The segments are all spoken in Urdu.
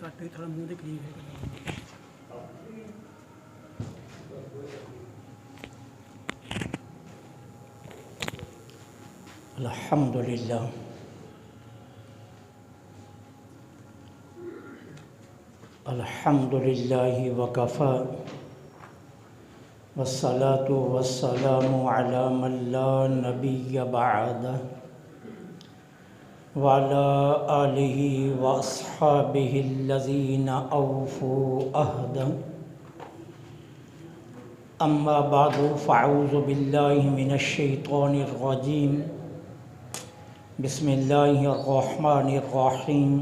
کٹ تھوڑا منہ دے قریب ہے. الحمدللہ الحمدللہ وکفا والصلاة والسلام علی من لا نبی بعدہ وعلى آلہ واصحابہ الذین اوفوا عہدہ. اما بعد فاعوذ باللہ من الشیطان الرجیم. بسم اللہ الرحمن الرحیم.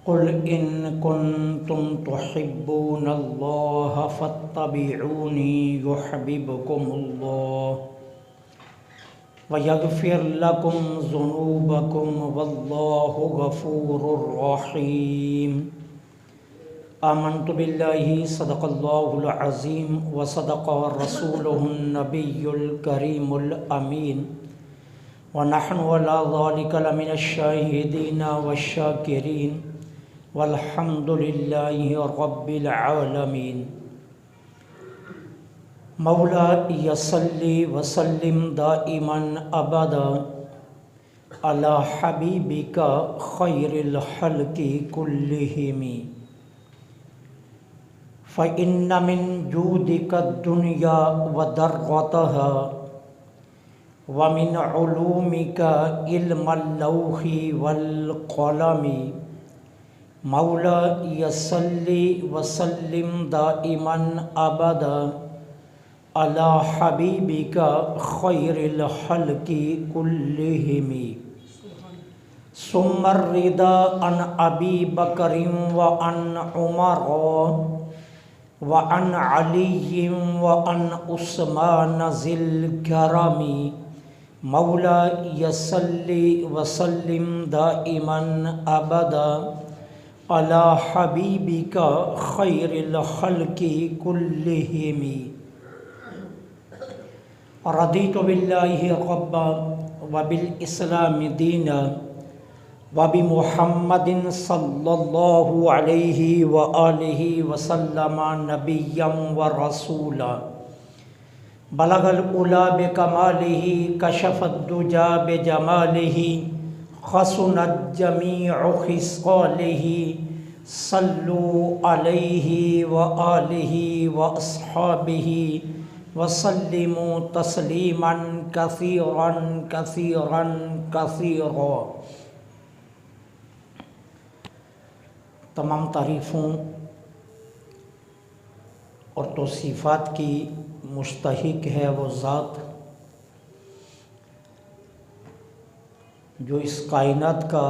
قل ان کنتم تحبون اللہ فاتبعونی یحببکم اللہ وَيَغْفِرْ لَكُمْ ذُنُوبَكُمْ وَاللَّهُ غَفُورٌ رَحِيمٌ. آمنت باللہ صدق اللہ العظیم وصدق رسولہ النبی الکریم الامین ونحن علی ذلک لمن الشاہدین والشاکرین والحمد للہ رب العالمین. مولا یصلی وسلم دائما ابدا علی حبیبک خیر الخلق کلہم فإن من جودک الدنیا وضرتها ومن علومک علم اللوح والقلم. مولا یصلی وسلم دائما ابدا علی حبیبک خیر الخلق کلہم. ثم الرضا عن ابی بکر وعن عمر وعن علی وعن عثمان ذی الکرم. مولا یصلی وسلم دائما ابدا علی حبیبک خیر الخلق کلہم. رضیت باللہ ربا وبالاسلام دینا وبمحمد صلی اللہ علیہ وآلہ وسلم نبیا ورسولا. بلغ العلا بکمالہ کشف الدجا بجمالہ حسنت جمیع خصالہ. صلوا علیہ وآلہ واصحابہ وسلموا تسلیما کثیرا کثیرا کثیرا. تمام تعریفوں اور توصیفات کی مستحق ہے وہ ذات جو اس کائنات کا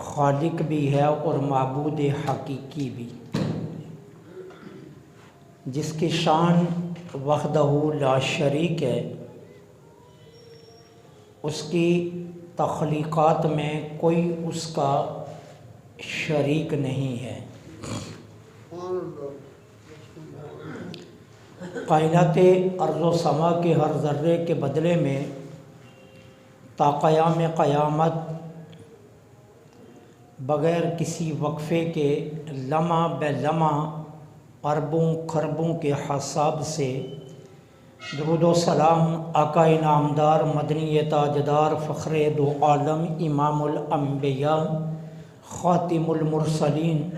خالق بھی ہے اور معبود حقیقی بھی، جس کی شان وحدہ لا شریک ہے. اس کی تخلیقات میں کوئی اس کا شریک نہیں ہے. کائنات ارض و سما کے ہر ذرے کے بدلے میں تا قیام قیامت بغیر کسی وقفے کے لمحہ بے لمحہ اربوں خربوں کے حساب سے درود و سلام آقا انعامدار مدنی تاجدار فخر دو عالم امام الانبیاء خاتم المرسلین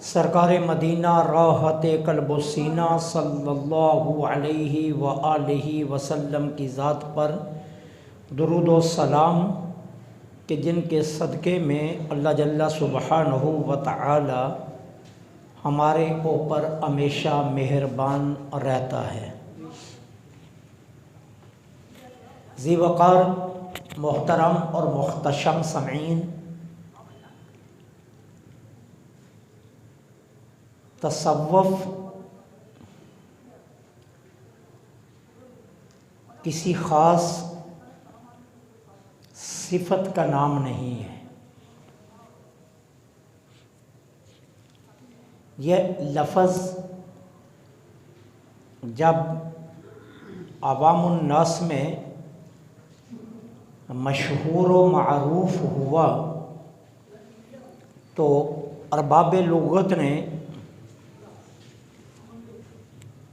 سرکار مدینہ راحت قلب و سینہ صلی اللہ علیہ وآلہ وسلم کی ذات پر درود و سلام کہ جن کے صدقے میں اللہ جل سبحانہ و تعالی ہمارے اوپر ہمیشہ مہربان رہتا ہے. ذی وقار محترم اور محتشم سامعین، تصوف کسی خاص صفت کا نام نہیں ہے. یہ لفظ جب عوام الناس میں مشہور و معروف ہوا تو ارباب لغت نے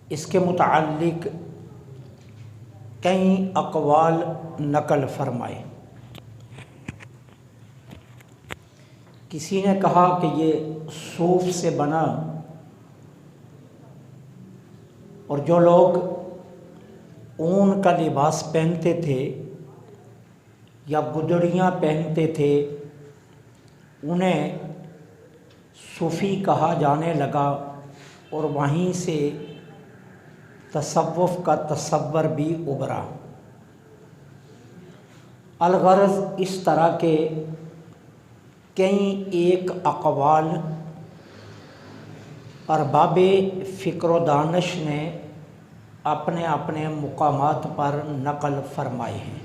اس کے متعلق کئی اقوال نقل فرمائے۔ کسی نے کہا کہ یہ صوف سے بنا، اور جو لوگ اون کا لباس پہنتے تھے یا گدڑیاں پہنتے تھے انہیں صوفی کہا جانے لگا، اور وہیں سے تصوف کا تصور بھی ابھرا۔ الغرض اس طرح کے کئی ایک اقوال ارباب فکر و دانش نے اپنے اپنے مقامات پر نقل فرمائے ہیں،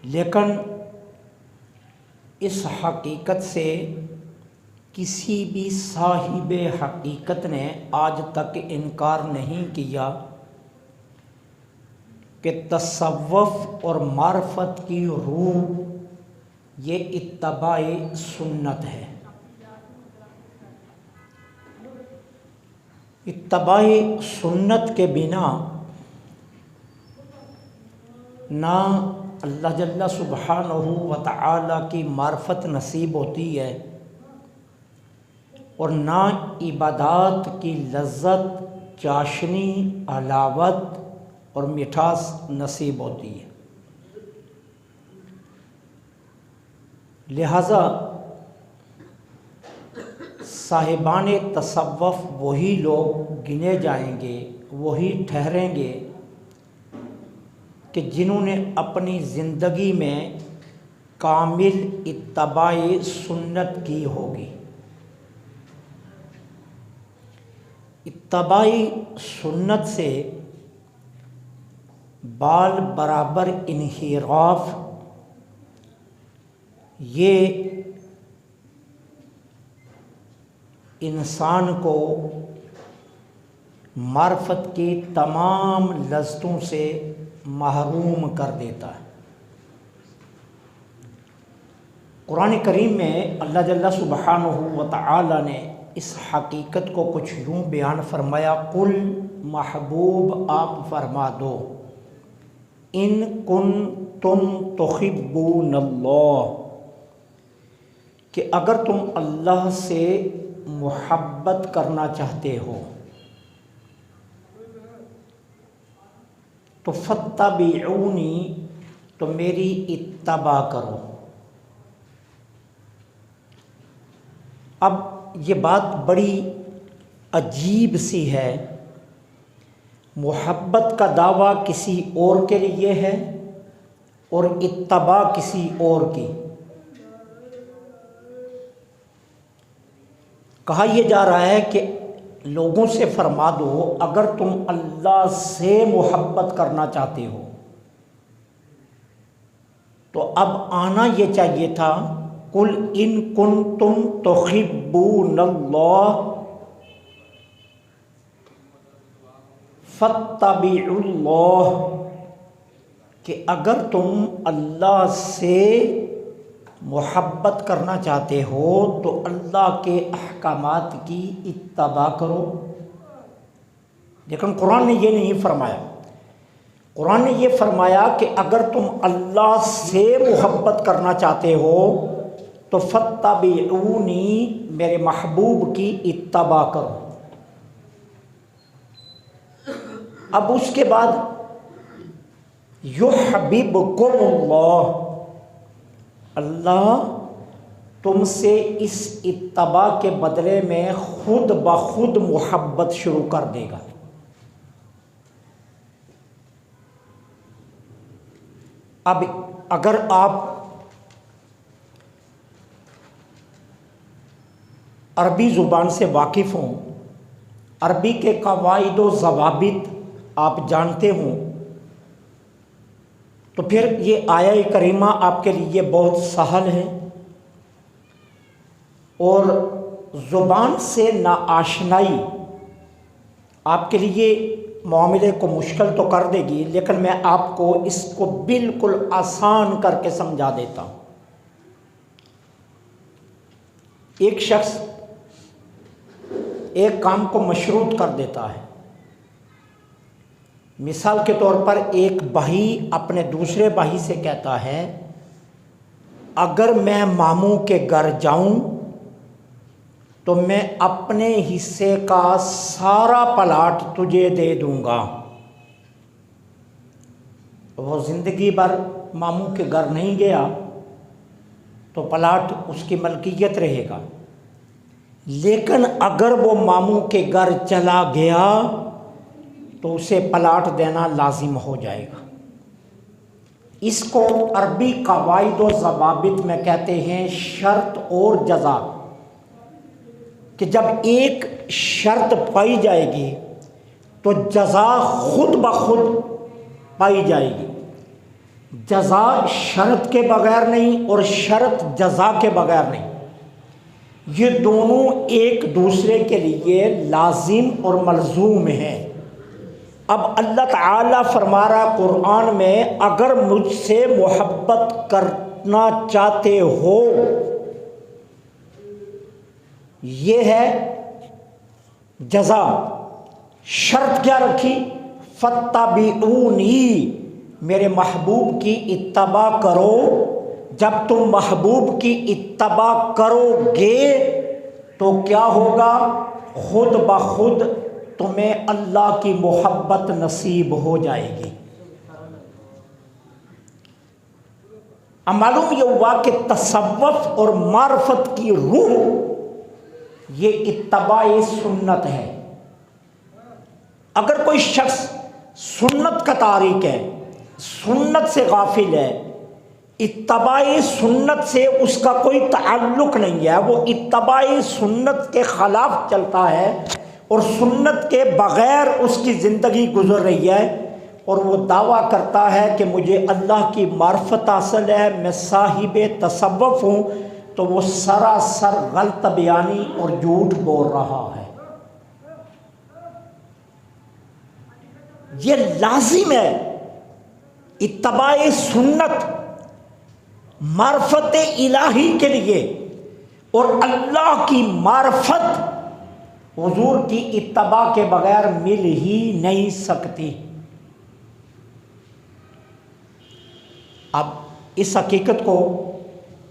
لیکن اس حقیقت سے کسی بھی صاحب حقیقت نے آج تک انکار نہیں کیا کہ تصوف اور معرفت کی روح یہ اتباع سنت ہے۔ اتباع سنت کے بنا نہ اللہ جل سبحانہ و تعالی کی معرفت نصیب ہوتی ہے، اور نہ عبادات کی لذت، چاشنی، حلاوت اور مٹھاس نصیب ہوتی ہے۔ لہذا صاحبان تصوف وہی لوگ گنے جائیں گے، وہی ٹھہریں گے کہ جنہوں نے اپنی زندگی میں کامل اتباع سنت کی ہوگی۔ اتباع سنت سے بال برابر انحراف یہ انسان کو معرفت کی تمام لذتوں سے محروم کر دیتا ہے۔ قرآن کریم میں اللہ جل سبحانہ و تعالی نے اس حقیقت کو کچھ یوں بیان فرمایا، قل محبوب آپ فرما دو، ان کنتم تحبون اللہ، کہ اگر تم اللہ سے محبت کرنا چاہتے ہو تو فاتبعونی، تو میری اتباع کرو۔ اب یہ بات بڑی عجیب سی ہے، محبت کا دعویٰ کسی اور کے لیے ہے اور اتباع کسی اور کی۔ کہا یہ جا رہا ہے کہ لوگوں سے فرما دو اگر تم اللہ سے محبت کرنا چاہتے ہو تو اب آنا یہ چاہیے تھا، قل ان کنتم تحبون اللہ فاتبعوا اللہ، کہ اگر تم اللہ سے محبت کرنا چاہتے ہو تو اللہ کے احکامات کی اتباع کرو۔ لیکن قرآن نے یہ نہیں فرمایا، قرآن نے یہ فرمایا کہ اگر تم اللہ سے محبت کرنا چاہتے ہو تو فاتبعونی، میرے محبوب کی اتباع کرو۔ اب اس کے بعد یحببکم اللہ، اللہ تم سے اس اتباع کے بدلے میں خود بخود محبت شروع کر دے گا۔ اب اگر آپ عربی زبان سے واقف ہوں، عربی کے قواعد و ضوابط آپ جانتے ہوں، تو پھر یہ آیہ کریمہ آپ کے لیے بہت سہل ہے، اور زبان سے ناآشنائی آپ کے لیے معاملے کو مشکل تو کر دے گی، لیکن میں آپ کو اس کو بالکل آسان کر کے سمجھا دیتا ہوں۔ ایک شخص ایک کام کو مشروط کر دیتا ہے. مثال کے طور پر ایک بھائی اپنے دوسرے بھائی سے کہتا ہے اگر میں ماموں کے گھر جاؤں تو میں اپنے حصے کا سارا پلاٹ تجھے دے دوں گا. وہ زندگی بھر ماموں کے گھر نہیں گیا تو پلاٹ اس کی ملکیت رہے گا، لیکن اگر وہ ماموں کے گھر چلا گیا تو اسے پلاٹ دینا لازم ہو جائے گا. اس کو عربی قواعد و ضوابط میں کہتے ہیں شرط اور جزا، کہ جب ایک شرط پائی جائے گی تو جزا خود بخود پائی جائے گی. جزا شرط کے بغیر نہیں اور شرط جزا کے بغیر نہیں، یہ دونوں ایک دوسرے کے لیے لازم اور ملزوم ہیں. اب اللہ تعالیٰ فرما رہا قرآن میں اگر مجھ سے محبت کرنا چاہتے ہو، یہ ہے جزا. شرط کیا رکھی؟ فَاتَّبِعُونِی، میرے محبوب کی اتباع کرو. جب تم محبوب کی اتباع کرو گے تو کیا ہوگا؟ خود بخود تمہیں اللہ کی محبت نصیب ہو جائے گی. اب معلوم یہ ہوا کہ تصوف اور معرفت کی روح یہ اتباع سنت ہے. اگر کوئی شخص سنت کا تارک ہے، سنت سے غافل ہے، اتباع سنت سے اس کا کوئی تعلق نہیں ہے، وہ اتباع سنت کے خلاف چلتا ہے اور سنت کے بغیر اس کی زندگی گزر رہی ہے، اور وہ دعویٰ کرتا ہے کہ مجھے اللہ کی معرفت حاصل ہے، میں صاحب تصوف ہوں، تو وہ سراسر غلط بیانی اور جھوٹ بول رہا ہے. یہ لازم ہے اتباع سنت معرفت الہی کے لیے، اور اللہ کی معرفت حضور کی اتباع کے بغیر مل ہی نہیں سکتی. اب اس حقیقت کو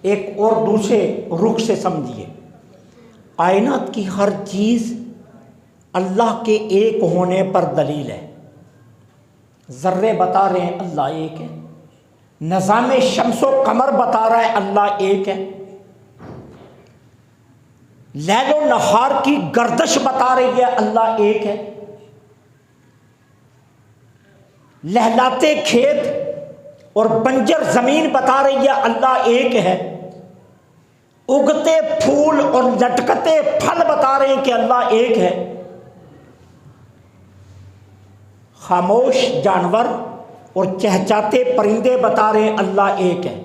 ایک اور دوسرے رخ سے سمجھیے. کائنات کی ہر چیز اللہ کے ایک ہونے پر دلیل ہے. ذرے بتا رہے ہیں اللہ ایک ہے، نظام شمس و قمر بتا رہا ہے اللہ ایک ہے، لیل و نہار کی گردش بتا رہی ہے اللہ ایک ہے، لہلاتے کھیت اور بنجر زمین بتا رہی ہے اللہ ایک ہے، اگتے پھول اور لٹکتے پھل بتا رہے ہیں کہ اللہ ایک ہے، خاموش جانور اور چہچاتے پرندے بتا رہے ہیں اللہ ایک ہے.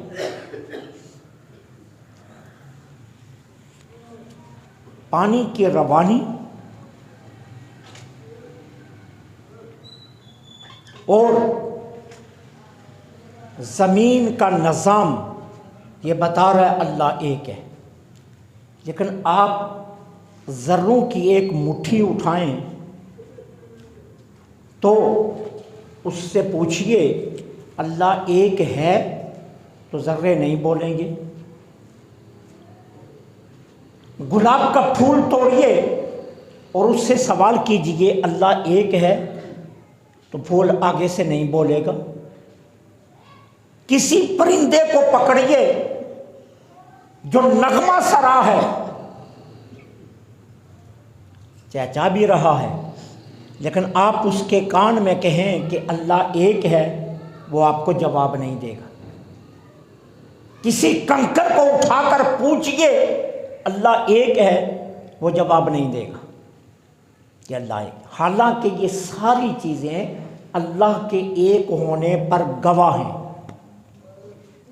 پانی کی روانی اور زمین کا نظام یہ بتا رہا ہے اللہ ایک ہے. لیکن آپ ذروں کی ایک مٹھی اٹھائیں تو اس سے پوچھئے اللہ ایک ہے تو ذرے نہیں بولیں گے. گلاب کا پھول توڑیے اور اس سے سوال کیجئے اللہ ایک ہے تو پھول آگے سے نہیں بولے گا. کسی پرندے کو پکڑیے جو نغمہ سرا ہے، چہچا بھی رہا ہے، لیکن آپ اس کے کان میں کہیں کہ اللہ ایک ہے، وہ آپ کو جواب نہیں دے گا. کسی کنکر کو اٹھا کر پوچھئے اللہ ایک ہے، وہ جواب نہیں دے گا کہ اللہ ایک. حالانکہ یہ ساری چیزیں اللہ کے ایک ہونے پر گواہ ہیں،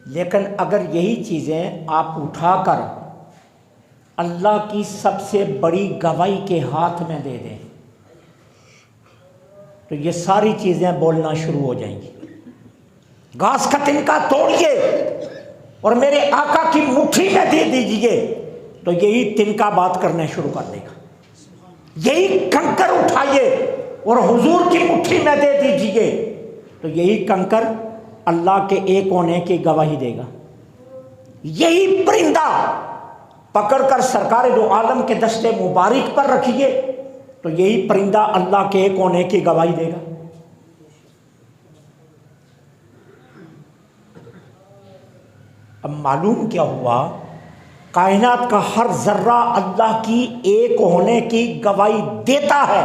لیکن اگر یہی چیزیں آپ اٹھا کر اللہ کی سب سے بڑی گواہی کے ہاتھ میں دے دیں تو یہ ساری چیزیں بولنا شروع ہو جائیں گی. گھاس کا تنکا توڑیے اور میرے آقا کی مٹھی میں دے دیجئے، تو یہی تنکا بات کرنے شروع کر دے گا، یہی کنکر اٹھائیے اور حضور کی مٹھی میں دے دیجئے تو یہی کنکر اللہ کے ایک ہونے کی گواہی دے گا، یہی پرندہ پکڑ کر سرکار دو عالم کے دشت مبارک پر رکھیے تو یہی پرندہ اللہ کے ایک ہونے کی گواہی دے گا۔ اب معلوم کیا ہوا، کائنات کا ہر ذرہ اللہ کی ایک ہونے کی گواہی دیتا ہے،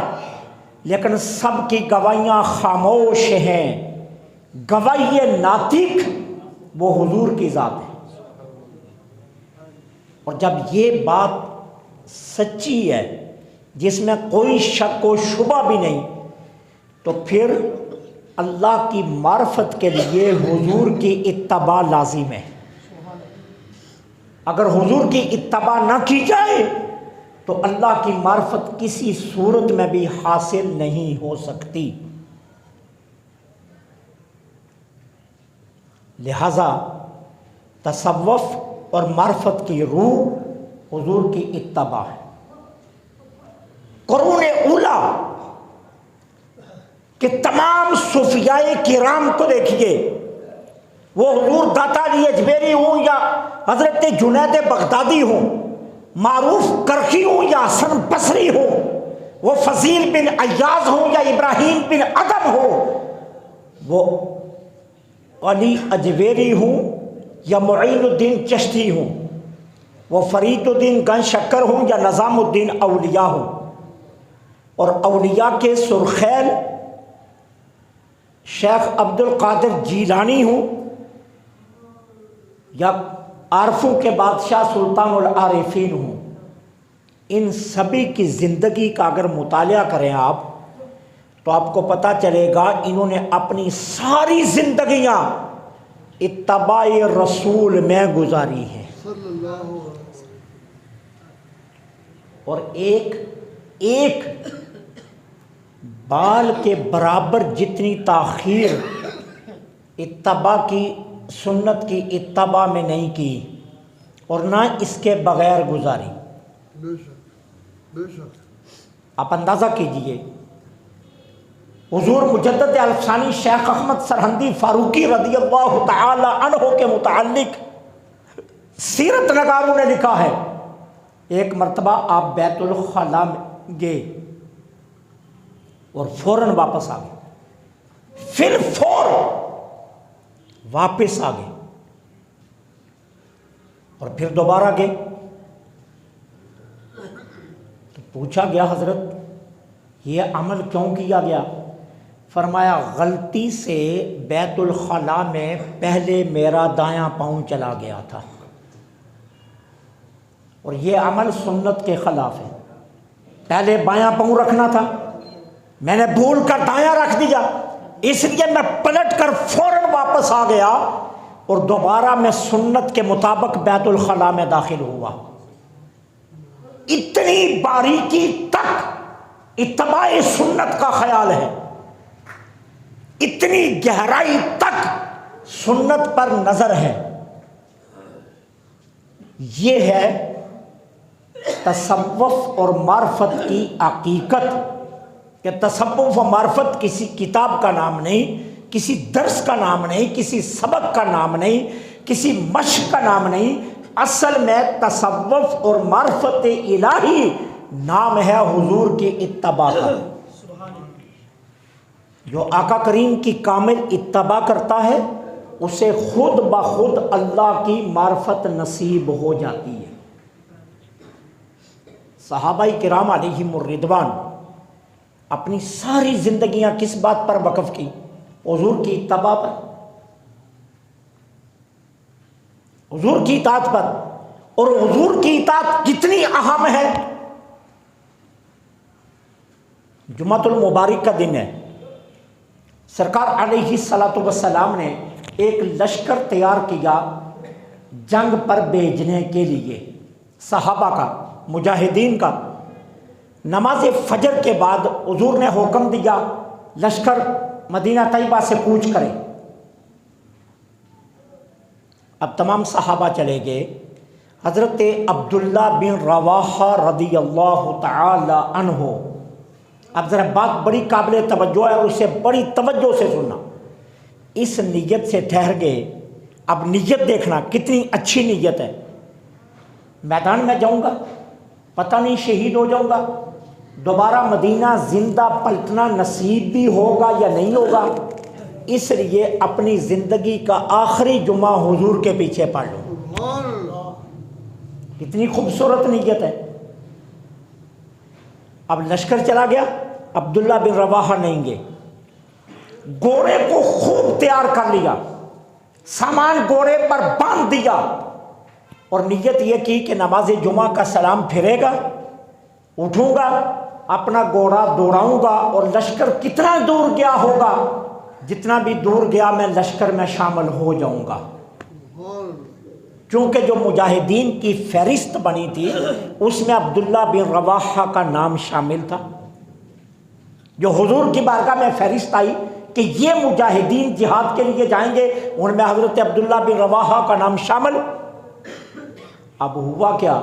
لیکن سب کی گواہیاں خاموش ہیں۔ گواہی ناطق وہ حضور کی ذات ہے، اور جب یہ بات سچی ہے جس میں کوئی شک و شبہ بھی نہیں، تو پھر اللہ کی معرفت کے لیے حضور کی اتباع لازم ہے۔ اگر حضور کی اتباع نہ کی جائے تو اللہ کی معرفت کسی صورت میں بھی حاصل نہیں ہو سکتی۔ لہذا تصوف اور معرفت کی روح حضور کی اتباع ہے۔ قرون اولا کہ تمام صوفیاء کرام کو دیکھیے، وہ حضور داتا علی اجمیری ہوں یا حضرت جنید بغدادی ہوں، معروف کرخی ہوں یا حسن بصری ہوں، وہ فضیل بن عیاض ہوں یا ابراہیم بن ادم ہوں، وہ علی اجویری ہوں یا معین الدین چشتی ہوں، وہ فرید الدین گن شکر ہوں یا نظام الدین اولیاء ہوں، اور اولیاء کے سرخیل شیخ عبد القادر جیلانی ہوں یا عارفوں کے بادشاہ سلطان العارفین ہوں، ان سبھی کی زندگی کا اگر مطالعہ کریں آپ تو آپ کو پتہ چلے گا انہوں نے اپنی ساری زندگیاں اتباع رسول میں گزاری ہیں، اور ایک بال کے برابر جتنی تاخیر اتباع کی، سنت کی اتباع میں نہیں کی، اور نہ اس کے بغیر گزاری۔ آپ اندازہ کیجئے، حضور مجدد الفسانی شیخ احمد سرہندی فاروقی رضی اللہ تعالی عنہ کے متعلق سیرت نگاروں نے لکھا ہے، ایک مرتبہ آپ بیت الخلاء میں گئے اور فوراً واپس آ گئے، پھر واپس آ گئے اور پھر دوبارہ گئے، تو پوچھا گیا حضرت یہ عمل کیوں کیا گیا؟ فرمایا غلطی سے بیت الخلاء میں پہلے میرا دایاں پاؤں چلا گیا تھا، اور یہ عمل سنت کے خلاف ہے، پہلے بایاں پاؤں رکھنا تھا، میں نے بھول کر دایاں رکھ دیا، اس لیے میں پلٹ کر فوراً واپس آ گیا اور دوبارہ میں سنت کے مطابق بیت الخلاء میں داخل ہوا۔ اتنی باریکی تک اتباع سنت کا خیال ہے، اتنی گہرائی تک سنت پر نظر ہے۔ یہ ہے تصوف اور معرفت کی حقیقت، کہ تصوف و معرفت کسی کتاب کا نام نہیں، کسی درس کا نام نہیں، کسی سبق کا نام نہیں، کسی مشق کا نام نہیں، اصل میں تصوف اور معرفت الہی نام ہے حضور کی اتباع کا۔ جو آقا کریم کی کامل اتباع کرتا ہے اسے خود بخود اللہ کی معرفت نصیب ہو جاتی ہے۔ صحابہ کرام علیہم الرضوان اپنی ساری زندگیاں کس بات پر وقف کی؟ حضور کی اتباع پر، حضور کی اطاعت پر۔ اور حضور کی اطاعت کتنی اہم ہے؟ جمعۃ المبارک کا دن ہے، سرکار علیہ الصلاۃ والسلام نے ایک لشکر تیار کیا جنگ پر بھیجنے کے لیے، صحابہ کا، مجاہدین کا۔ نماز فجر کے بعد حضور نے حکم دیا لشکر مدینہ طیبہ سے کوچ کرے۔ اب تمام صحابہ چلے گئے، حضرت عبداللہ بن رواحہ رضی اللہ تعالی عنہ، اب ذرا بات بڑی قابل توجہ ہے اور اسے بڑی توجہ سے سننا، اس نیت سے ٹھہر گئے۔ اب نیت دیکھنا کتنی اچھی نیت ہے، میدان میں جاؤں گا، پتہ نہیں شہید ہو جاؤں گا، دوبارہ مدینہ زندہ پلٹنا نصیب بھی ہوگا یا نہیں ہوگا، اس لیے اپنی زندگی کا آخری جمعہ حضور کے پیچھے پڑھ لوں۔ کتنی خوبصورت نیت ہے۔ اب لشکر چلا گیا، عبداللہ بن رواحہ نہیں گئے، گھوڑے کو خوب تیار کر لیا، سامان گھوڑے پر باندھ دیا اور نیت یہ کی کہ نماز جمعہ کا سلام پھرے گا، اٹھوں گا، اپنا گھوڑا دوڑاؤں گا اور لشکر کتنا دور گیا ہوگا، جتنا بھی دور گیا میں لشکر میں شامل ہو جاؤں گا۔ چونکہ جو مجاہدین کی فہرست بنی تھی اس میں عبداللہ بن رواحہ کا نام شامل تھا۔ جو حضور کی بارگاہ میں فہرست آئی کہ یہ مجاہدین جہاد کے لیے جائیں گے، ان میں حضرت عبداللہ بن رواحہ کا نام شامل۔ اب ہوا کیا،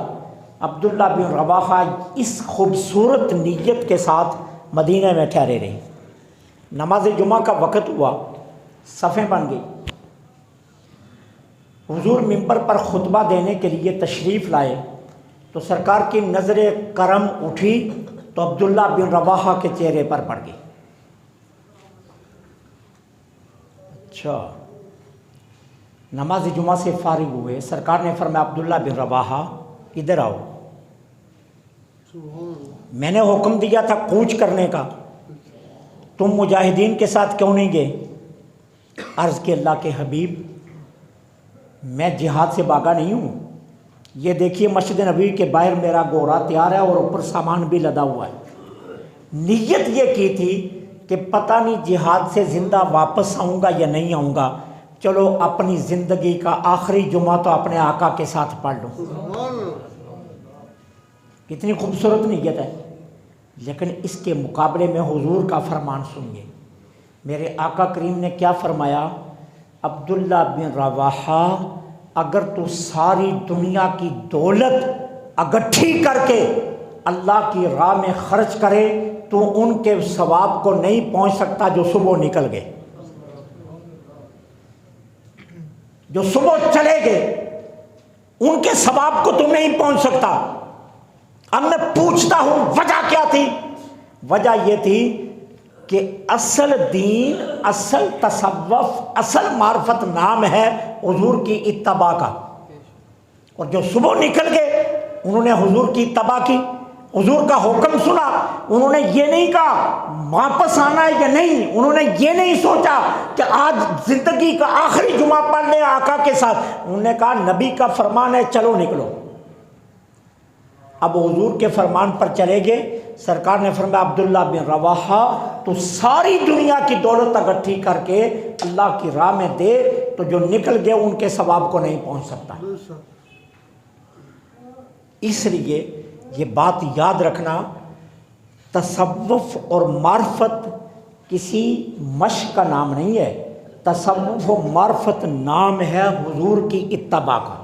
عبداللہ بن رواحہ اس خوبصورت نیت کے ساتھ مدینہ میں ٹھہرے رہے۔ نماز جمعہ کا وقت ہوا، صفیں بن گئی، حضور منبر پر خطبہ دینے کے لیے تشریف لائے تو سرکار کی نظر کرم اٹھی تو عبداللہ بن رواحہ کے چہرے پر پڑ گئی۔ اچھا، نماز جمعہ سے فارغ ہوئے، سرکار نے فرمایا عبداللہ بن رواحہ ادھر آؤ، میں نے حکم دیا تھا کوچ کرنے کا، تم مجاہدین کے ساتھ کیوں نہیں گئے؟ عرض کہ اللہ کے حبیب، میں جہاد سے بھاگا نہیں ہوں، یہ دیکھیے مسجد نبوی کے باہر میرا گھوڑا تیار ہے اور اوپر سامان بھی لدا ہوا ہے۔ نیت یہ کی تھی کہ پتہ نہیں جہاد سے زندہ واپس آؤں گا یا نہیں آؤں گا، چلو اپنی زندگی کا آخری جمعہ تو اپنے آقا کے ساتھ پڑھ لوں۔ کتنی خوبصورت نیت ہے، لیکن اس کے مقابلے میں حضور کا فرمان سنیے۔ میرے آقا کریم نے کیا فرمایا؟ عبداللہ بن رواحہ، اگر تو ساری دنیا کی دولت اکٹھی کر کے اللہ کی راہ میں خرچ کرے تو ان کے ثواب کو نہیں پہنچ سکتا جو صبح نکل گئے، جو صبح چلے گئے ان کے ثواب کو تم نہیں پہنچ سکتا۔ اب میں پوچھتا ہوں وجہ کیا تھی؟ وجہ یہ تھی کہ اصل دین، اصل تصوف، اصل معرفت نام ہے حضور کی اتباع کا، اور جو صبح نکل گئے انہوں نے حضور کی اتباع کی، حضور کا حکم سنا، انہوں نے یہ نہیں کہا واپس آنا ہے یا نہیں، انہوں نے یہ نہیں سوچا کہ آج زندگی کا آخری جمعہ پڑھ لیں آقا کے ساتھ، انہوں نے کہا نبی کا فرمان ہے چلو نکلو۔ اب حضور کے فرمان پر چلے گئے۔ سرکار نے فرمایا عبداللہ بن رواحہ، تو ساری دنیا کی دولت اکٹھی کر کے اللہ کی راہ میں دے تو جو نکل گئے ان کے ثواب کو نہیں پہنچ سکتا۔ اس لیے یہ بات یاد رکھنا، تصوف اور معرفت کسی مشق کا نام نہیں ہے، تصوف و معرفت نام ہے حضور کی اتباع کا۔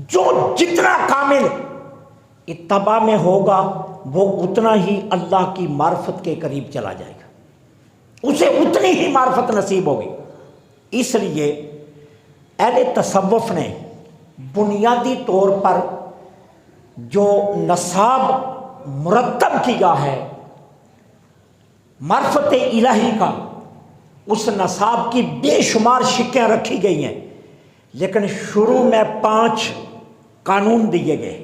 جو جتنا کامل اتباع میں ہوگا وہ اتنا ہی اللہ کی معرفت کے قریب چلا جائے گا، اسے اتنی ہی معرفت نصیب ہوگی۔ اس لیے اہل تصوف نے بنیادی طور پر جو نصاب مرتب کیا ہے معرفت الہی کا، اس نصاب کی بے شمار شکیں رکھی گئی ہیں، لیکن شروع میں 5 قانون دیے گئے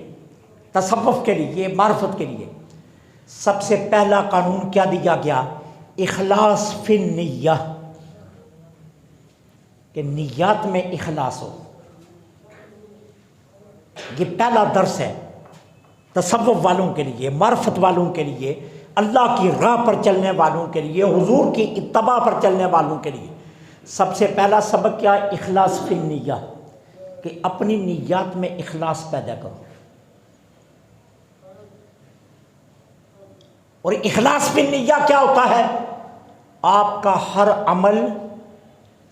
تصوف کے لیے، معرفت کے لیے۔ سب سے پہلا قانون کیا دیا گیا؟ اخلاص فی النیہ، کہ نیات میں اخلاص ہو۔ یہ پہلا درس ہے تصوف والوں کے لیے، معرفت والوں کے لیے، اللہ کی راہ پر چلنے والوں کے لیے، حضور کی اتباع پر چلنے والوں کے لیے۔ سب سے پہلا سبق کیا؟ اخلاص فی النیہ، کہ اپنی نیات میں اخلاص پیدا کرو۔ اور اخلاص فی النیہ کیا ہوتا ہے؟ آپ کا ہر عمل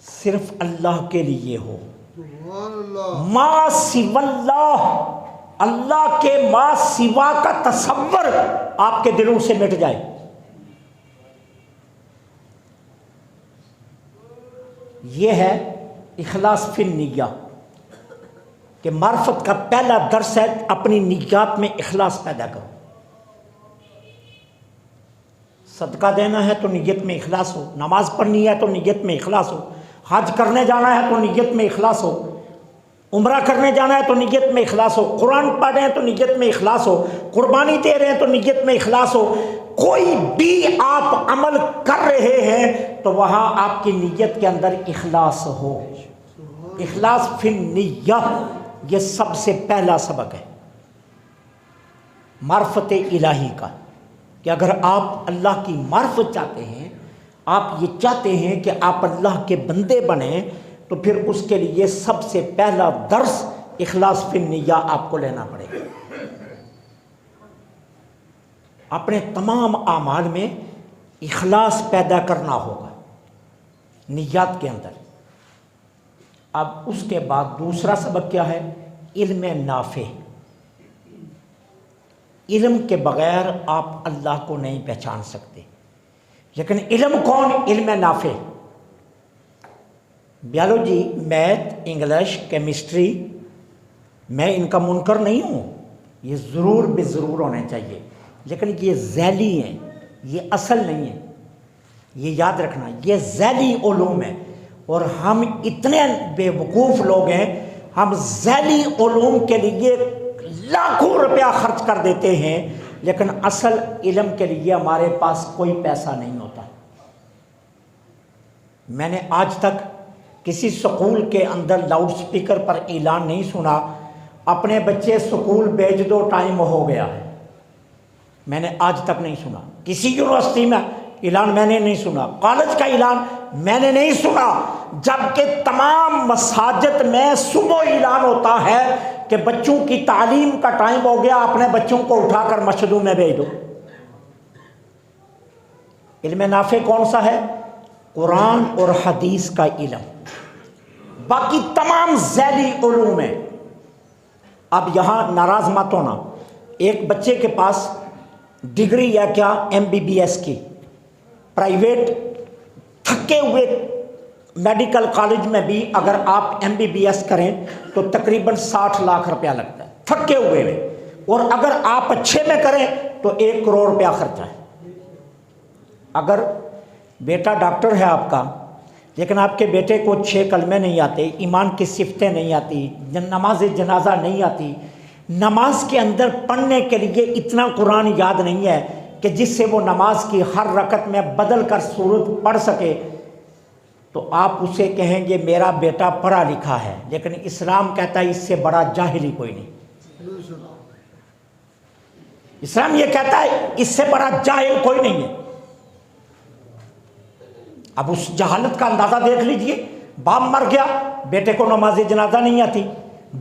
صرف اللہ کے لیے ہو، ما سوا اللہ، اللہ کے ما سوا کا تصور آپ کے دلوں سے مٹ جائے. یہ ہے اخلاص فی النیہ کہ معرفت کا پہلا درس ہے اپنی نیات میں اخلاص پیدا کرو. صدقہ دینا ہے تو نیت میں اخلاص ہو، نماز پڑھنی ہے تو نیت میں اخلاص ہو، حج کرنے جانا ہے تو نیت میں اخلاص ہو، عمرہ کرنے جانا ہے تو نیت میں اخلاص ہو، قرآن پڑھ رہے ہیں تو نیت میں اخلاص ہو، قربانی دے رہے ہیں تو نیت میں اخلاص ہو. کوئی بھی آپ عمل کر رہے ہیں تو وہاں آپ کی نیت کے اندر اخلاص ہو. اخلاص فی النیہ یہ سب سے پہلا سبق ہے معرفت الہی کا، کہ اگر آپ اللہ کی معرفت چاہتے ہیں، آپ یہ چاہتے ہیں کہ آپ اللہ کے بندے بنیں، تو پھر اس کے لیے سب سے پہلا درس اخلاص فی النیہ آپ کو لینا پڑے گا. اپنے تمام اعمال میں اخلاص پیدا کرنا ہوگا نیات کے اندر. اب اس کے بعد دوسرا سبق کیا ہے؟ علم نافع. علم کے بغیر آپ اللہ کو نہیں پہچان سکتے. لیکن علم کون؟ علم نافع. بیالوجی، میتھ، انگلش، کیمسٹری، میں ان کا منکر نہیں ہوں، یہ ضرور بے ضرور ہونے چاہیے، لیکن یہ ذیلی ہیں، یہ اصل نہیں ہے. یہ یاد رکھنا، یہ ذیلی علوم ہے. اور ہم اتنے بے وقوف لوگ ہیں، ہم ذیلی علوم کے لیے لاکھوں روپیہ خرچ کر دیتے ہیں، لیکن اصل علم کے لیے ہمارے پاس کوئی پیسہ نہیں ہوتا. میں نے آج تک کسی سکول کے اندر لاؤڈ سپیکر پر اعلان نہیں سنا اپنے بچے سکول بھیج دو ٹائم ہو گیا ہے. میں نے آج تک نہیں سنا. کسی یونیورسٹی میں اعلان میں نے نہیں سنا، کالج کا اعلان میں نے نہیں سنا، جبکہ تمام مساجد میں صبح اعلان ہوتا ہے کہ بچوں کی تعلیم کا ٹائم ہو گیا، اپنے بچوں کو اٹھا کر مسجدوں میں بھیج دو. علم نافع کون سا ہے؟ قرآن اور حدیث کا علم. باقی تمام ذیلی علوم ہیں. اب یہاں ناراض مت ہونا، ایک بچے کے پاس ڈگری ہے کیا؟ MBBS کی، پرائیویٹ تھکے ہوئے میڈیکل کالج میں بھی اگر آپ MBBS کریں تو تقریباً 60 لاکھ روپیہ لگتا ہے تھکے ہوئے میں، اور اگر آپ اچھے میں کریں تو 1 کروڑ روپیہ خرچہ ہے. اگر بیٹا ڈاکٹر ہے آپ کا، لیکن آپ کے بیٹے کو 6 کلمے نہیں آتے، ایمان کی صفتیں نہیں آتی، نماز جنازہ نہیں آتی، نماز کے اندر پڑھنے کے لیے اتنا قرآن یاد نہیں ہے کہ جس سے وہ نماز کی ہر رکعت میں بدل کر سورت پڑھ سکے، تو آپ اسے کہیں گے میرا بیٹا پڑھا لکھا ہے. لیکن اسلام کہتا ہے اس سے بڑا جاہل ہی کوئی نہیں. اسلام یہ کہتا ہے اس سے بڑا جاہل کوئی نہیں ہے. اب اس جہالت کا اندازہ دیکھ لیجئے. باپ مر گیا، بیٹے کو نماز جنازہ نہیں آتی،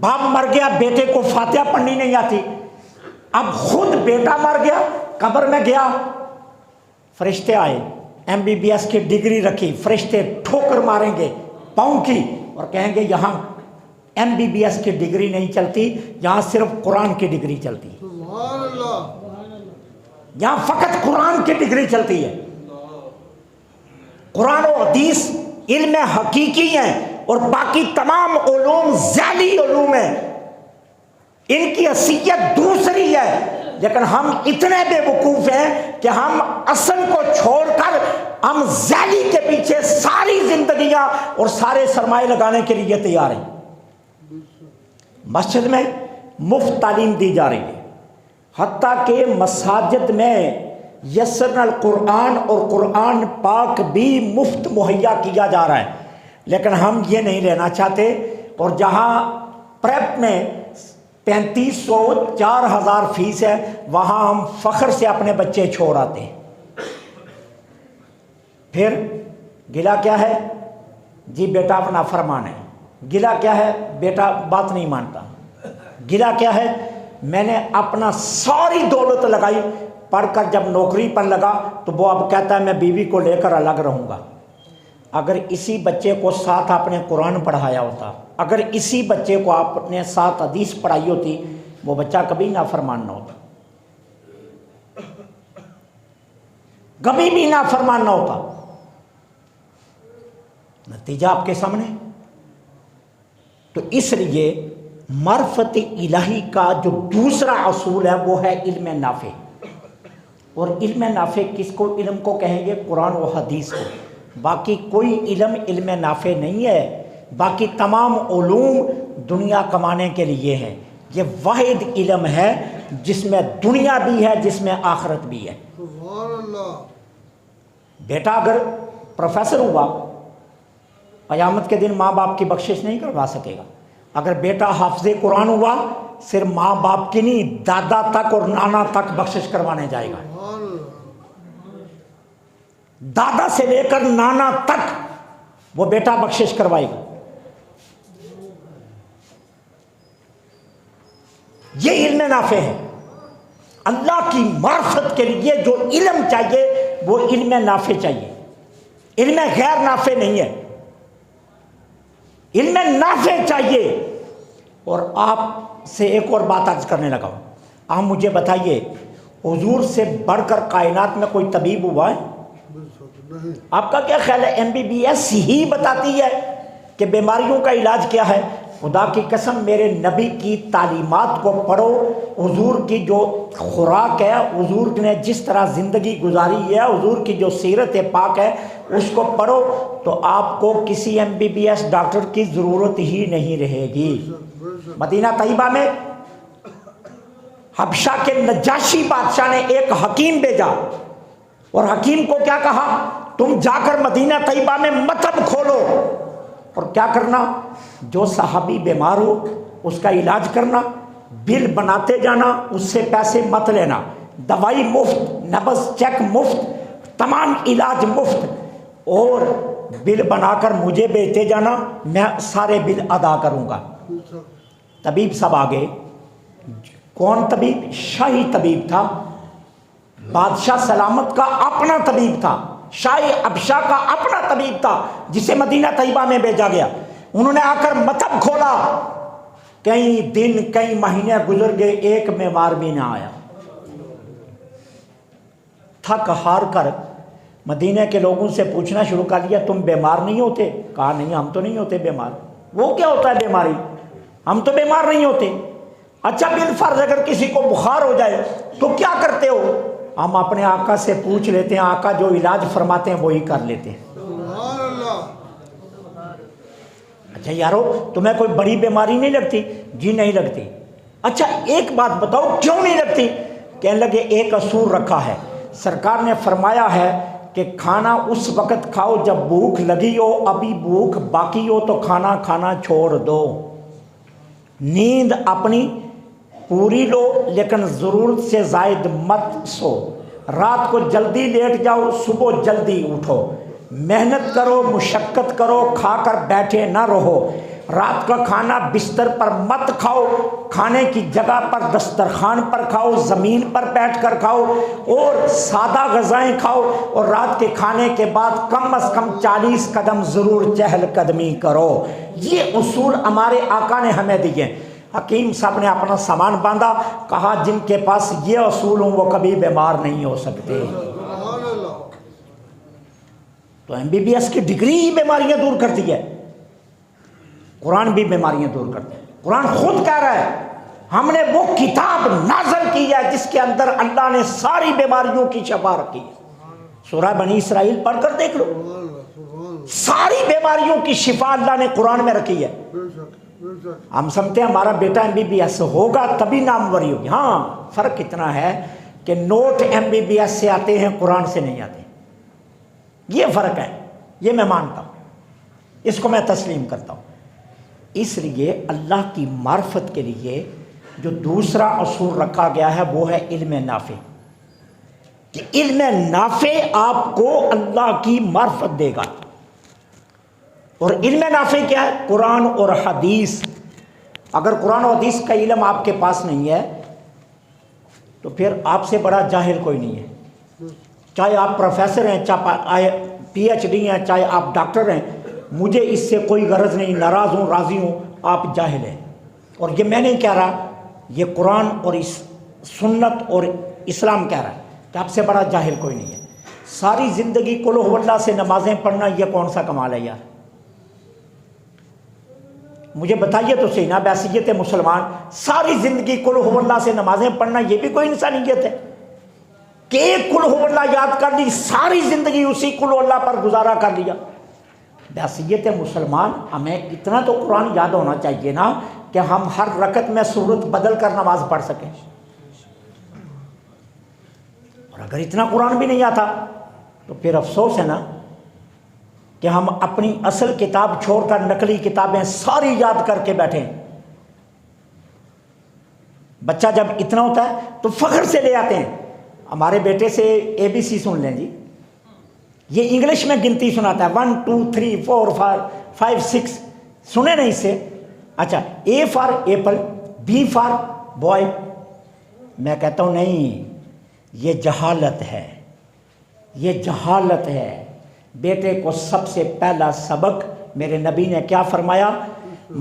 باپ مر گیا، بیٹے کو فاتحہ پڑھنی نہیں آتی. اب خود بیٹا مر گیا، قبر میں گیا، فرشتے آئے، MBBS کی ڈگری رکھی، فرشتے ٹھوکر ماریں گے پاؤں کی اور کہیں گے یہاں MBBS کی ڈگری نہیں چلتی، یہاں صرف قرآن کی ڈگری چلتی ہے، یہاں فقط قرآن کی ڈگری چلتی ہے. قرآن و حدیث علم حقیقی ہیں اور باقی تمام علوم ذیلی علوم ہیں، ان کی حیثیت دوسری ہے. لیکن ہم اتنے بے وقوف ہیں کہ ہم اصل کو چھوڑ کر ہم ذیلی کے پیچھے ساری زندگیاں اور سارے سرمایہ لگانے کے لیے تیار ہیں. مسجد میں مفت تعلیم دی جا رہی ہے، حتیٰ کہ مساجد میں یسرنا القرآن اور قرآن پاک بھی مفت مہیا کیا جا رہا ہے، لیکن ہم یہ نہیں لینا چاہتے. اور جہاں پریپ میں 3500 4000 فیس ہے، وہاں ہم فخر سے اپنے بچے چھوڑ آتے ہیں. پھر گلا کیا ہے؟ جی بیٹا اپنا فرمان ہے. گلا کیا ہے؟ بیٹا بات نہیں مانتا. گلا کیا ہے؟ میں نے اپنا ساری دولت لگائی، پڑھ کر جب نوکری پر لگا تو وہ اب کہتا ہے میں بیوی کو لے کر الگ رہوں گا. اگر اسی بچے کو ساتھ آپ نے قرآن پڑھایا ہوتا، اگر اسی بچے کو آپ نے ساتھ حدیث پڑھائی ہوتی، وہ بچہ کبھی نافرمان نہ ہوتا، کبھی بھی نافرمان نہ ہوتا۔ نتیجہ آپ کے سامنے۔ تو اس لیے معرفت الہی کا جو دوسرا اصول ہے وہ ہے علم نافع۔ اور علم نافع کس کو علم کو کہیں گے؟ قرآن و حدیث کو۔ باقی کوئی علم علم نافع نہیں ہے، باقی تمام علوم دنیا کمانے کے لیے ہے۔ یہ واحد علم ہے جس میں دنیا بھی ہے، جس میں آخرت بھی ہے۔ سبحان اللہ۔ بیٹا اگر پروفیسر ہوا، قیامت کے دن ماں باپ کی بخشش نہیں کروا سکے گا۔ اگر بیٹا حافظ قرآن ہوا، صرف ماں باپ کی نہیں، دادا تک اور نانا تک بخشش کروانے جائے گا۔ سبحان اللہ۔ دادا سے لے کر نانا تک وہ بیٹا بخشش کروائے گا۔ یہ علم نافع ہے۔ اللہ کی معرفت کے لیے جو علم چاہیے وہ علم نافع چاہیے، علم غیر نافع نہیں ہے، علم نافع چاہیے۔ اور آپ سے ایک اور بات عرض کرنے لگا ہوں، آپ مجھے بتائیے حضور سے بڑھ کر کائنات میں کوئی طبیب ہوا ہے؟ نہیں۔ آپ کا کیا خیال ہے؟ MBBS ہی بتاتی ہے کہ بیماریوں کا علاج کیا ہے؟ خدا کی قسم میرے نبی کی تعلیمات کو پڑھو، حضور کی جو خوراک ہے، حضور نے جس طرح زندگی گزاری ہے، حضور کی جو سیرت پاک ہے، اس کو پڑھو تو آپ کو کسی MBBS ڈاکٹر کی ضرورت ہی نہیں رہے گی۔ مدینہ طیبہ میں حبشہ کے نجاشی بادشاہ نے ایک حکیم بھیجا، اور حکیم کو کیا کہا؟ تم جا کر مدینہ طیبہ میں مطب کھولو، اور کیا کرنا؟ جو صحابی بیمار ہو اس کا علاج کرنا، بل بناتے جانا، اس سے پیسے مت لینا، دوائی مفت، نبض چیک مفت، تمام علاج مفت، اور بل بنا کر مجھے بھیجتے جانا، میں سارے بل ادا کروں گا۔ طبیب سب آگے۔ کون طبیب؟ شاہی طبیب تھا، بادشاہ سلامت کا اپنا طبیب تھا، شاہی حبشہ کا اپنا طبیب تھا، جسے مدینہ طیبہ میں بھیجا گیا۔ انہوں نے آ کر مطب کھولا، کئی دن کئی مہینے گزر گئے، ایک بیمار بھی نہ آیا۔ تھک ہار کر مدینہ کے لوگوں سے پوچھنا شروع کر دیا، تم بیمار نہیں ہوتے؟ کہا نہیں، ہم تو نہیں ہوتے بیمار۔ وہ کیا ہوتا ہے بیماری؟ ہم تو بیمار نہیں ہوتے۔ اچھا بالفرض اگر کسی کو بخار ہو جائے تو کیا کرتے ہو؟ ہم اپنے آقا سے پوچھ لیتے ہیں، آقا جو علاج فرماتے ہیں وہی کر لیتے ہیں۔ سبحان اللہ۔ اچھا یارو تمہیں کوئی بڑی بیماری نہیں لگتی؟ جی نہیں لگتی۔ اچھا ایک بات بتاؤ کیوں نہیں لگتی؟ کہنے لگے ایک اصول رکھا ہے، سرکار نے فرمایا ہے کہ کھانا اس وقت کھاؤ جب بھوک لگی ہو، ابھی بھوک باقی ہو تو کھانا کھانا چھوڑ دو۔ نیند اپنی پوری لو لیکن ضرورت سے زائد مت سو، رات کو جلدی لیٹ جاؤ، صبح جلدی اٹھو، محنت کرو، مشقت کرو، کھا کر بیٹھے نہ رہو، رات کا کھانا بستر پر مت کھاؤ، کھانے کی جگہ پر دسترخوان پر کھاؤ، زمین پر بیٹھ کر کھاؤ، اور سادہ غذائیں کھاؤ، اور رات کے کھانے کے بعد کم از کم 40 قدم ضرور چہل قدمی کرو۔ یہ اصول ہمارے آقا نے ہمیں دیے۔ حکیم صاحب نے اپنا سامان باندھا، کہا جن کے پاس یہ اصول ہوں وہ کبھی بیمار نہیں ہو سکتے۔ سبحان اللہ۔ تو MBBS کی ڈگری ہی بیماریاں دور کرتی ہے، قرآن بھی بیماریاں دور کرتا ہے۔ قرآن خود کہہ رہا ہے ہم نے وہ کتاب نازل کی ہے جس کے اندر اللہ نے ساری بیماریوں کی شفا رکھی ہے۔ سورہ بنی اسرائیل پڑھ کر دیکھ لو، سبحان اللہ۔ سبحان اللہ۔ ساری بیماریوں کی شفا اللہ نے قرآن میں رکھی ہے۔ بے شک، بے شک۔ ہم سمجھتے ہیں ہمارا بیٹا MBBS ہوگا تبھی ناموری ہوگی۔ ہاں فرق اتنا ہے کہ نوٹ MBBS سے آتے ہیں، قرآن سے نہیں آتے، یہ فرق ہے، یہ میں مانتا ہوں، اس کو میں تسلیم کرتا ہوں۔ اس لیے اللہ کی معرفت کے لیے جو دوسرا اصول رکھا گیا ہے وہ ہے علم نافع، کہ علم نافع آپ کو اللہ کی معرفت دے گا۔ اور علم نافع کیا ہے؟ قرآن اور حدیث۔ اگر قرآن و حدیث کا علم آپ کے پاس نہیں ہے تو پھر آپ سے بڑا جاہل کوئی نہیں ہے، چاہے آپ پروفیسر ہیں، چاہے PhD ہیں, چاہے آپ ڈاکٹر ہیں, مجھے اس سے کوئی غرض نہیں, ناراض ہوں راضی ہوں, آپ جاہل ہیں. اور یہ میں نہیں کہہ رہا, یہ قرآن اور سنت اور اسلام کہہ رہا ہے کہ آپ سے بڑا جاہل کوئی نہیں ہے. ساری زندگی قل ہو اللہ سے نمازیں پڑھنا, یہ کون سا کمال ہے یار؟ مجھے بتائیے تو صحیح نا, بحیثیت مسلمان ساری زندگی قل ہو اللہ سے نمازیں پڑھنا یہ بھی کوئی انسانیت ہے کہ ایک قل ہو اللہ یاد کر لی, ساری زندگی اسی قل ہو اللہ پر گزارا کر لیا؟ بحیثیت مسلمان ہمیں اتنا تو قرآن یاد ہونا چاہیے نا کہ ہم ہر رکعت میں صورت بدل کر نماز پڑھ سکیں. اور اگر اتنا قرآن بھی نہیں آتا تو پھر افسوس ہے نا کہ ہم اپنی اصل کتاب چھوڑ کر نقلی کتابیں ساری یاد کر کے بیٹھیں. بچہ جب اتنا ہوتا ہے تو فخر سے لے آتے ہیں. ہمارے بیٹے سے ABC سن لیں جی, یہ انگلش میں گنتی سناتا ہے 1 2 3 4 5 6, سنے نہیں اس سے؟ اچھا, A for apple, B for boy. میں کہتا ہوں نہیں, یہ جہالت ہے, یہ جہالت ہے. بیٹے کو سب سے پہلا سبق میرے نبی نے کیا فرمایا؟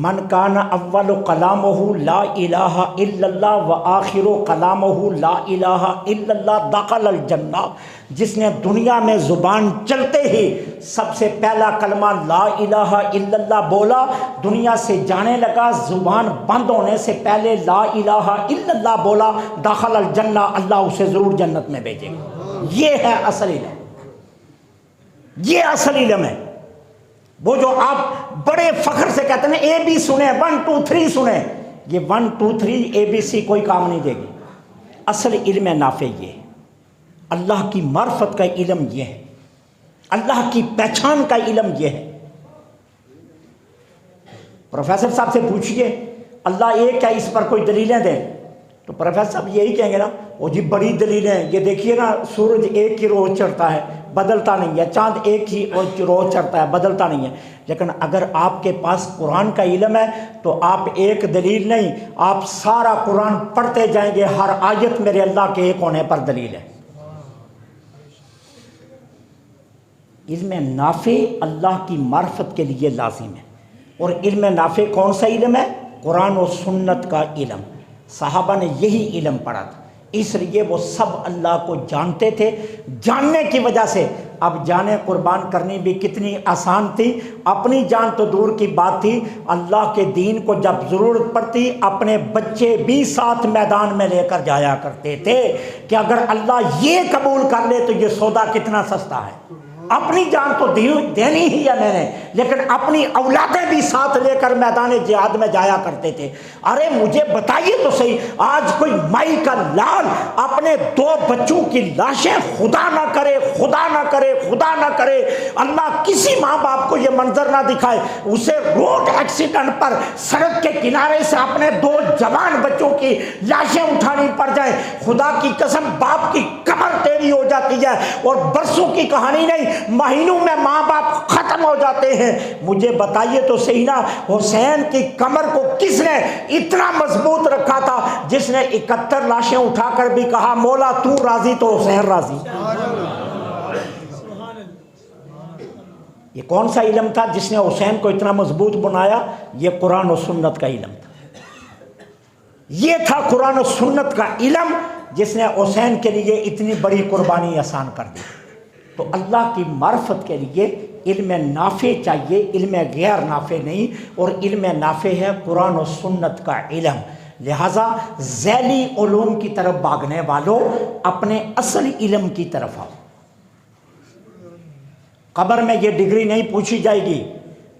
من کان اول کلامہ لا الہ الا اللہ و آخر کلامہ لا الہ الا اللہ دخل الجنہ. جس نے دنیا میں زبان چلتے ہی سب سے پہلا کلمہ لا الہ الا اللہ بولا, دنیا سے جانے لگا, زبان بند ہونے سے پہلے لا الہ الا اللہ بولا, دخل الجنہ, اللہ اسے ضرور جنت میں بھیجے گا. یہ ہے اصل علم, یہ اصل علم ہے. وہ جو آپ بڑے فخر سے کہتے ہیں AB سنیں 1 2 3 سنیں, یہ 1 2 3 ABC کوئی کام نہیں دے گی. اصل علم نافع یہ ہے, اللہ کی معرفت کا علم یہ ہے, اللہ کی پہچان کا علم یہ ہے. پروفیسر صاحب سے پوچھئے اللہ ایک ہے, اس پر کوئی دلیلیں دیں, تو پروفیسر صاحب یہی کہیں گے نا, وہ جی بڑی دلیلیں, یہ دیکھیے نا سورج ایک ہی روز چڑھتا ہے بدلتا نہیں ہے, چاند ایک ہی روز چڑھتا ہے بدلتا نہیں ہے. لیکن اگر آپ کے پاس قرآن کا علم ہے تو آپ ایک دلیل نہیں, آپ سارا قرآن پڑھتے جائیں گے, ہر آیت میرے اللہ کے ایک ہونے پر دلیل ہے. علم نافع اللہ کی معرفت کے لیے لازم ہے. اور علم نافع کون سا علم ہے؟ قرآن و سنت کا علم. صحابہ نے یہی علم پڑھا تھا, اس لیے وہ سب اللہ کو جانتے تھے. جاننے کی وجہ سے اب جانیں قربان کرنی بھی کتنی آسان تھی. اپنی جان تو دور کی بات تھی, اللہ کے دین کو جب ضرورت پڑتی اپنے بچے بھی ساتھ میدان میں لے کر جایا کرتے تھے کہ اگر اللہ یہ قبول کر لے تو یہ سودا کتنا سستا ہے. اپنی جان تو دینی ہی ہے میں نے, لیکن اپنی اولادیں بھی ساتھ لے کر میدان جہاد میں جایا کرتے تھے. ارے مجھے بتائیے تو صحیح, آج کوئی مائی کا لال اپنے 2 بچوں کی لاشیں, خدا نہ کرے خدا نہ کرے خدا نہ کرے اللہ کسی ماں باپ کو یہ منظر نہ دکھائے, اسے روڈ ایکسیڈنٹ پر سڑک کے کنارے سے اپنے 2 جوان بچوں کی لاشیں اٹھانی پڑ جائیں, خدا کی قسم باپ کی کمر ٹیڑھی ہو جاتی ہے. اور برسوں کی کہانی نہیں, مہینوں میں ماں باپ ختم ہو جاتے ہیں. مجھے بتائیے تو صحیح نا, حسین کی کمر کو کس نے اتنا مضبوط رکھا تھا جس نے 71 لاشیں اٹھا کر بھی کہا مولا تو راضی تو حسین راضی. یہ کون سا علم تھا جس نے حسین کو اتنا مضبوط بنایا؟ یہ قرآن و سنت کا علم تھا. یہ تھا قرآن و سنت کا علم جس نے حسین کے لیے اتنی بڑی قربانی آسان کر دی. تو اللہ کی معرفت کے لیے علم نافع چاہیے, علم غیر نافع نہیں. اور علم نافع ہے قرآن و سنت کا علم. لہٰذا ذیلی علوم کی طرف بھاگنے والوں اپنے اصل علم کی طرف آؤ. قبر میں یہ ڈگری نہیں پوچھی جائے گی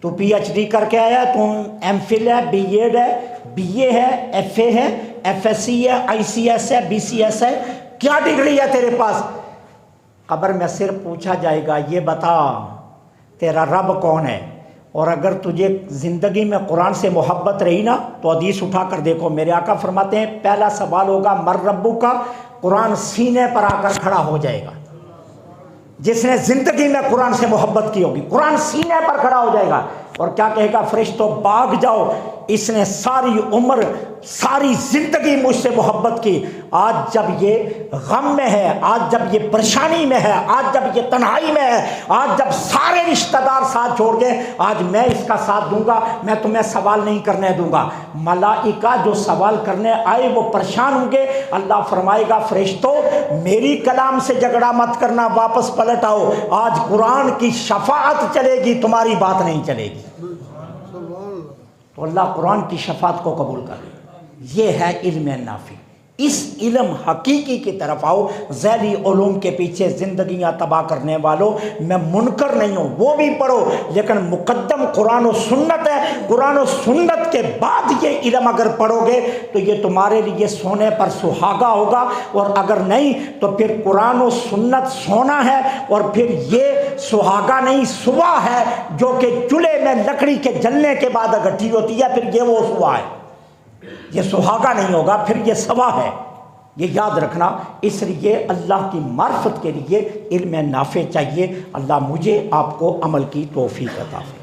تو PhD کر کے آیا, تم MPhil ہے, B.Ed ہے, BA ہے, FA ہے, FSC ہے, ICS ہے, BCS ہے, کیا ڈگری ہے تیرے پاس؟ قبر میں صرف پوچھا جائے گا یہ بتا تیرا رب کون ہے. اور اگر تجھے زندگی میں قرآن سے محبت رہی نا تو حدیث اٹھا کر دیکھو, میرے آقا فرماتے ہیں پہلا سوال ہوگا مر ربو کا, قرآن سینے پر آ کر کھڑا ہو جائے گا. جس نے زندگی میں قرآن سے محبت کی ہوگی قرآن سینے پر کھڑا ہو جائے گا. اور کیا کہے گا؟ فرشتوں بھاگ جاؤ، اس نے ساری عمر ساری زندگی مجھ سے محبت کی، آج جب یہ غم میں ہے، آج جب یہ پریشانی میں ہے، آج جب یہ تنہائی میں ہے، آج جب سارے رشتہ دار ساتھ چھوڑ گئے، آج میں اس کا ساتھ دوں گا، میں تمہیں سوال نہیں کرنے دوں گا۔ ملائکہ جو سوال کرنے آئے وہ پریشان ہوں گے، اللہ فرمائے گا فرشتوں میری کلام سے جھگڑا مت کرنا، واپس پلٹ آؤ، آج قرآن کی شفاعت چلے گی، تمہاری بات نہیں چلے گی۔ سبحان اللہ۔ تو اللہ قرآن کی شفاعت کو قبول کر لے۔ یہ ہے علم نافع۔ اس علم حقیقی کی طرف آؤ، ذیلی علوم کے پیچھے زندگیاں تباہ کرنے والوں میں منکر نہیں ہوں، وہ بھی پڑھو، لیکن مقدم قرآن و سنت ہے۔ قرآن و سنت کے بعد یہ علم اگر پڑھو گے تو یہ تمہارے لیے سونے پر سہاگا ہوگا، اور اگر نہیں تو پھر قرآن و سنت سونا ہے، اور پھر یہ سہاگا نہیں سوا ہے، جو کہ چولہے میں لکڑی کے جلنے کے بعد اکٹھی ہوتی ہے، پھر یہ وہ سوا ہے، یہ سہاگا نہیں ہوگا، پھر یہ سوا ہے۔ یہ یاد رکھنا۔ اس لیے اللہ کی معرفت کے لیے علم نافع چاہیے۔ اللہ مجھے آپ کو عمل کی توفیق عطا فرمائے۔